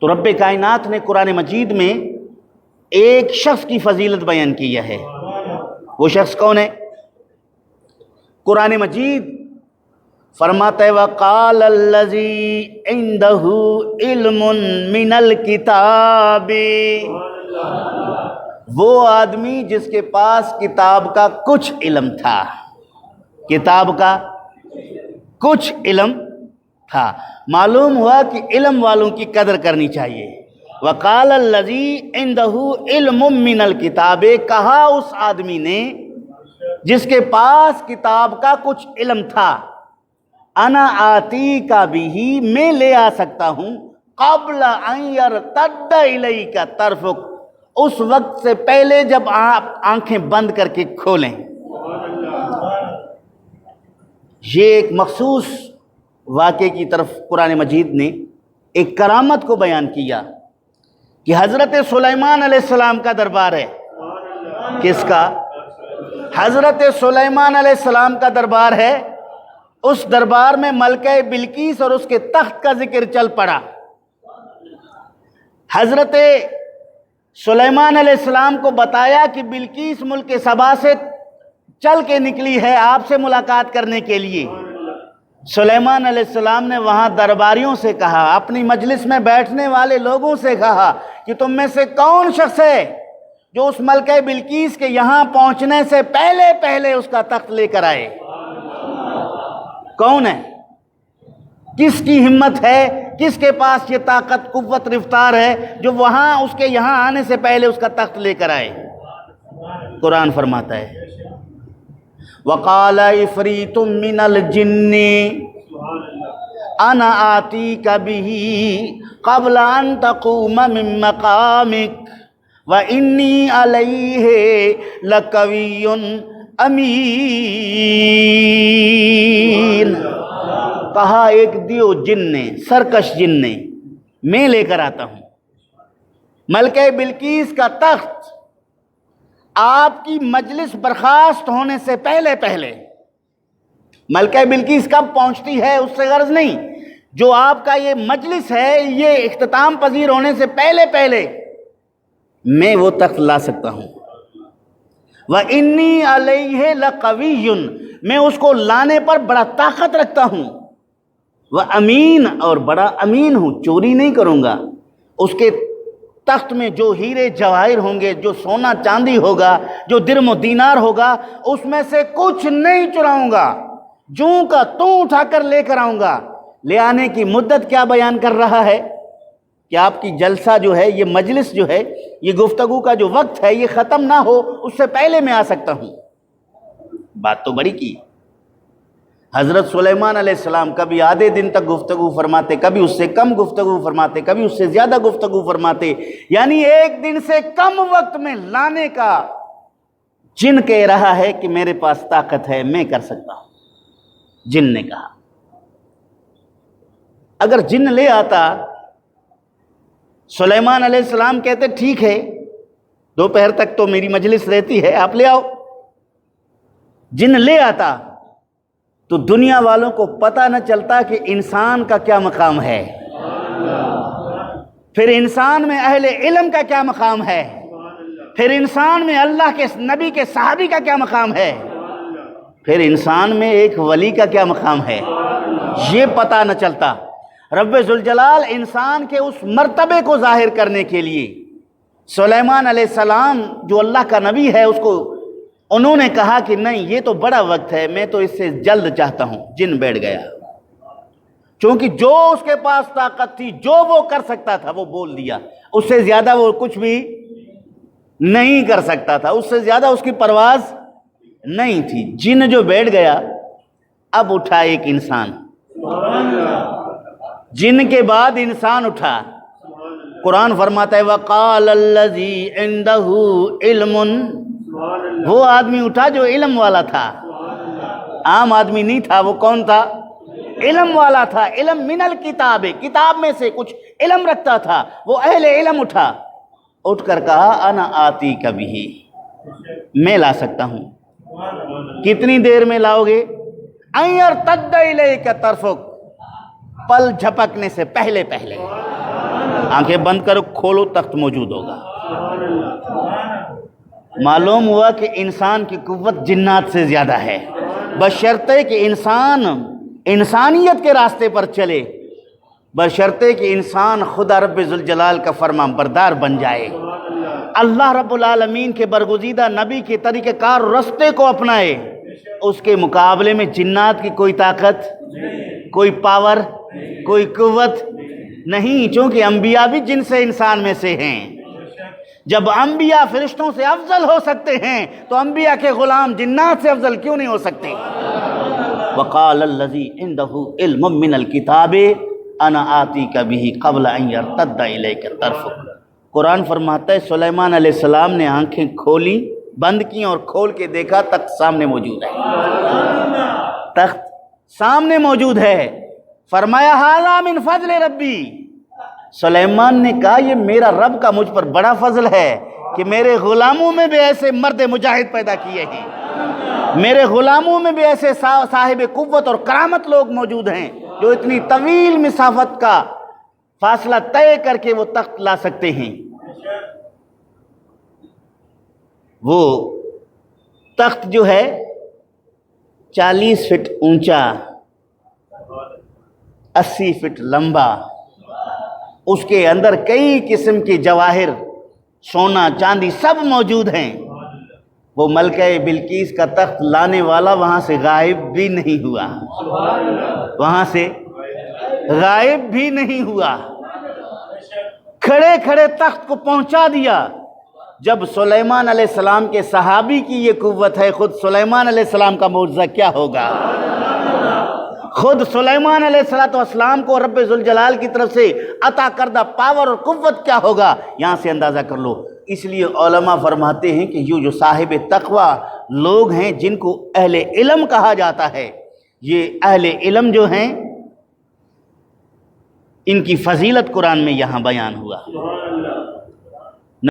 تو رب کائنات نے قرآن مجید میں ایک شخص کی فضیلت بیان کی ہے. وہ شخص کون ہے؟ قرآن مجید فرماتا ہے وَقَالَ الَّذِي عِندَهُ عِلْمٌ مِّنَ الْكِتَابِ، وہ آدمی جس کے پاس کتاب کا کچھ علم تھا، کتاب کا کچھ علم تھا. معلوم ہوا کہ علم والوں کی قدر کرنی چاہیے. وَقَالَ الَّذِي عِندَهُ عِلْمٌ مِّنَ الْكِتَابِ، کہا اس آدمی نے جس کے پاس کتاب کا کچھ علم تھا، انا آتی کا بھی، میں لے آ سکتا ہوں، قبل ان یرتد الیک طرفک، اس وقت سے پہلے جب آپ آنکھیں بند کر کے کھولیں. یہ ایک مخصوص واقعے کی طرف قرآن مجید نے ایک کرامت کو بیان کیا کہ حضرت سلیمان علیہ السلام کا دربار ہے. کس کا؟ حضرت سلیمان علیہ السلام کا دربار ہے. اس دربار میں ملکہ بلقیس اور اس کے تخت کا ذکر چل پڑا. حضرت سلیمان علیہ السلام کو بتایا کہ بلقیس ملک سبا سے چل کے نکلی ہے آپ سے ملاقات کرنے کے لیے. سلیمان علیہ السلام نے وہاں درباریوں سے کہا، اپنی مجلس میں بیٹھنے والے لوگوں سے کہا کہ تم میں سے کون شخص ہے جو اس ملکہ بلقیس کے یہاں پہنچنے سے پہلے پہلے اس کا تخت لے کر آئے؟ کون ہے؟ کس کی ہمت ہے؟ کس کے پاس یہ طاقت قوت رفتار ہے جو وہاں اس کے یہاں آنے سے پہلے اس کا تخت لے کر آئے؟ قرآن فرماتا ہے وَقَالَ عِفْرِيتٌ مِّنَ الْجِنِّ أَنَا آتِيكَ بِهِ قَبْلَ أَن تَقُومَ مِن مَّقَامِكَ وَإِنِّي عَلَيْهِ لَقَوِيٌّ امین. کہا ایک دیو جن نے، سرکش جن نے، میں لے کر آتا ہوں ملکہ بلقیس کا تخت آپ کی مجلس برخاست ہونے سے پہلے پہلے. ملکہ بلقیس کب پہنچتی ہے اس سے غرض نہیں، جو آپ کا یہ مجلس ہے یہ اختتام پذیر ہونے سے پہلے پہلے میں وہ تخت لا سکتا ہوں. وَإِنِّي عَلَيْهِ لَقَوِيٌّ، میں اس کو لانے پر بڑا طاقت رکھتا ہوں. وَأَمِينٌ، اور بڑا امین ہوں، چوری نہیں کروں گا. اس کے تخت میں جو ہیرے جواہر ہوں گے، جو سونا چاندی ہوگا، جو درم و دینار ہوگا، اس میں سے کچھ نہیں چراؤں گا، جوں کا توں اٹھا کر لے کر آؤں گا. لے آنے کی مدت کیا بیان کر رہا ہے کہ آپ کی جلسہ جو ہے، یہ مجلس جو ہے، یہ گفتگو کا جو وقت ہے یہ ختم نہ ہو اس سے پہلے میں آ سکتا ہوں. بات تو بڑی کی. حضرت سلیمان علیہ السلام کبھی آدھے دن تک گفتگو فرماتے، کبھی اس سے کم گفتگو فرماتے، کبھی اس سے زیادہ گفتگو فرماتے، یعنی ایک دن سے کم وقت میں لانے کا جن کہہ رہا ہے کہ میرے پاس طاقت ہے، میں کر سکتا ہوں. جن نے کہا. اگر جن لے آتا، سلیمان علیہ السلام کہتے ٹھیک ہے دوپہر تک تو میری مجلس رہتی ہے، آپ لے آؤ. جن لے آتا تو دنیا والوں کو پتہ نہ چلتا کہ انسان کا کیا مقام ہے، پھر انسان میں اہل علم کا کیا مقام ہے، پھر انسان میں اللہ کے نبی کے صحابی کا کیا مقام ہے، پھر انسان میں ایک ولی کا کیا مقام ہے. یہ پتہ نہ چلتا. رب ذوالجلال انسان کے اس مرتبے کو ظاہر کرنے کے لیے سلیمان علیہ السلام جو اللہ کا نبی ہے اس کو انہوں نے کہا کہ نہیں یہ تو بڑا وقت ہے، میں تو اس سے جلد چاہتا ہوں. جن بیٹھ گیا، چونکہ جو اس کے پاس طاقت تھی، جو وہ کر سکتا تھا وہ بول دیا. اس سے زیادہ وہ کچھ بھی نہیں کر سکتا تھا، اس سے زیادہ اس کی پرواز نہیں تھی. جن جو بیٹھ گیا، اب اٹھا ایک انسان. جن کے بعد انسان اٹھا. قرآن فرماتا ہے وَقَالَ الَّذِي عِندَهُ عِلْمٌ، وہ آدمی اٹھا جو علم والا تھا. عام آدمی نہیں تھا. وہ کون تھا؟ علم والا تھا. علم من الکتاب، کتاب میں سے کچھ علم رکھتا تھا. وہ اہل علم اٹھا، اٹھ کر کہا انا آتی کبھی، میں لا سکتا ہوں. کتنی دیر میں لاؤ گے؟ ان یرتد الیک طرفک، پل جھپکنے سے پہلے پہلے. آنکھیں بند کرو، کھولو، تخت موجود ہوگا۔ معلوم ہوا کہ انسان کی قوت جنات سے زیادہ ہے، بشرطے کہ انسان انسانیت کے راستے پر چلے، بشرطے کہ انسان خدا رب ذوالجلال کا فرمان بردار بن جائے، اللہ رب العالمین کے برگزیدہ نبی کے طریقہ کار راستے کو اپنائے۔ اس کے مقابلے میں جنات کی کوئی طاقت، کوئی پاور، کوئی قوت نہیں، چونکہ انبیاء بھی جن سے انسان میں سے ہیں۔ جب انبیاء فرشتوں سے افضل ہو سکتے ہیں تو انبیاء کے غلام جنات سے افضل کیوں نہیں ہو سکتے؟ وقال الذی عنده علم من الکتاب انا آتیک بہ قبل ان یرتد الیک طرفک۔ قرآن فرماتا ہے سلیمان علیہ السلام نے آنکھیں کھولی، بند کی اور کھول کے دیکھا تخت سامنے موجود ہے، تخت سامنے موجود ہے۔ فرمایا ھذا من فضل ربی، سلیمان نے کہا یہ میرا رب کا مجھ پر بڑا فضل ہے کہ میرے غلاموں میں بھی ایسے مرد مجاہد پیدا کیے ہیں، میرے غلاموں میں بھی ایسے صاحب قوت اور کرامت لوگ موجود ہیں جو اتنی طویل مسافت کا فاصلہ طے کر کے وہ تخت لا سکتے ہیں۔ وہ تخت جو ہے 40 فٹ اونچا، 80 فٹ لمبا، اس کے اندر کئی قسم کے جواہر، سونا چاندی سب موجود ہیں۔ وہ ملکہ بلقیس کا تخت لانے والا وہاں سے غائب بھی نہیں ہوا، وہاں سے غائب بھی نہیں ہوا، کھڑے کھڑے تخت کو پہنچا دیا۔ جب سلیمان علیہ السلام کے صحابی کی یہ قوت ہے، خود سلیمان علیہ السلام کا معجزہ کیا ہوگا؟ خود سلیمان علیہ السلام کو رب ذوالجلال کی طرف سے عطا کردہ پاور اور قوت کیا ہوگا، یہاں سے اندازہ کر لو۔ اس لیے علماء فرماتے ہیں کہ یہ جو صاحب تقوی لوگ ہیں جن کو اہل علم کہا جاتا ہے، یہ اہل علم جو ہیں ان کی فضیلت قرآن میں یہاں بیان ہوا۔